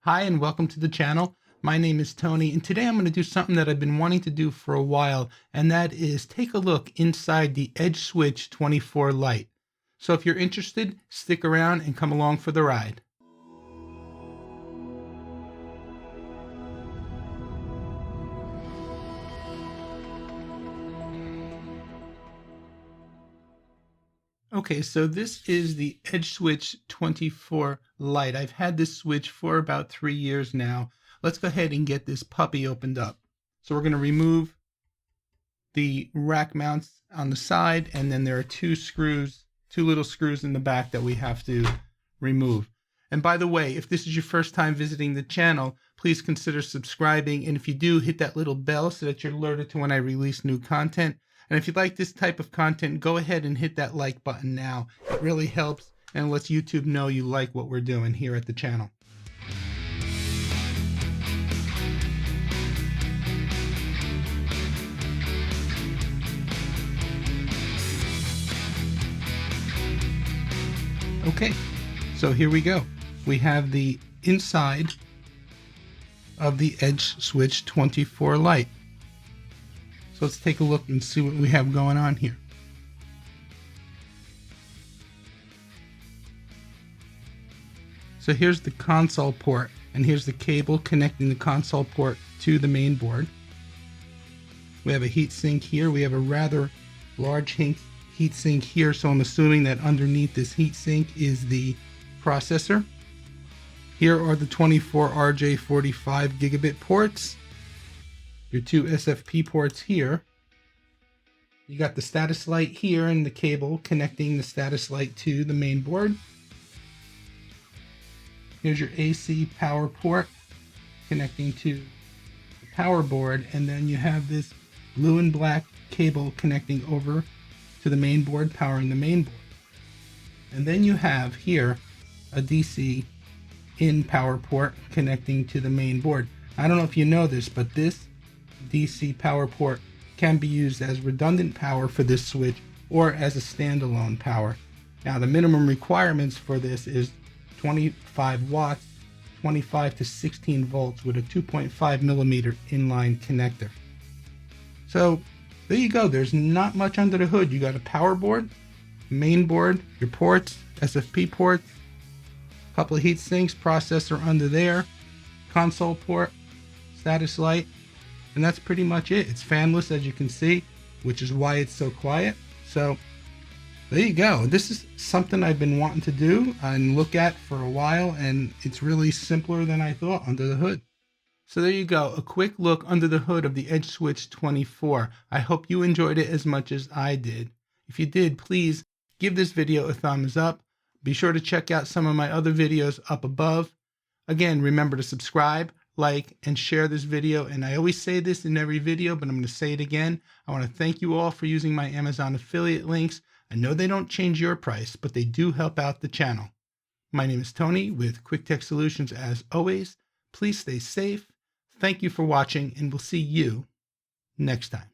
Hi and welcome to the channel. My name is Tony and today I'm going to do something that I've been wanting to do for a while, and that is take a look inside the EdgeSwitch 24 Lite. So if you're interested, stick around and come along for the ride. Okay, so this is the EdgeSwitch 24 Lite. I've had this switch for about 3 years now. Let's go ahead and get this puppy opened up. So we're going to remove the rack mounts on the side, and then there are two little screws in the back that we have to remove. And by the way, if this is your first time visiting the channel, please consider subscribing, and if you do, hit that little bell so that you're alerted to when I release new content. And if you like this type of content, go ahead and hit that like button now. It really helps and lets YouTube know you like what we're doing here at the channel. Okay, so here we go. We have the inside of the EdgeSwitch 24 Lite. So let's take a look and see what we have going on here. So here's the console port, and here's the cable connecting the console port to the main board. We have a heatsink here. We have a rather large heatsink here, so I'm assuming that underneath this heatsink is the processor. Here are the 24 RJ45 gigabit ports. Your two SFP ports here. You got the status light here and the cable connecting the status light to the main board. Here's your AC power port connecting to the power board, and then you have this blue and black cable connecting over to the main board, powering the main board. And then you have here a DC in power port connecting to the main board. I don't know if you know this, but this DC power port can be used as redundant power for this switch or as a standalone power. Now the minimum requirements for this is 25 watts, 25 to 16 volts with a 2.5 millimeter inline connector. So there you go. There's not much under the hood. You got a power board, main board, your ports, SFP ports, a couple of heat sinks, processor under there, console port, status light, and that's pretty much it. It's fanless, as you can see, which is why it's so quiet. So there you go. This is something I've been wanting to do and look at for a while, and it's really simpler than I thought under the hood. So there you go, a quick look under the hood of the EdgeSwitch 24. I hope you enjoyed it as much as I did. If you did, please give this video a thumbs up. Be sure to check out some of my other videos up above. Again, remember to subscribe, like, and share this video. And I always say this in every video, but I'm going to say it again. I want to thank you all for using my Amazon affiliate links. I know they don't change your price, but they do help out the channel. My name is Tony with Quik Tech Solutions. As always, please stay safe. Thank you for watching, and we'll see you next time.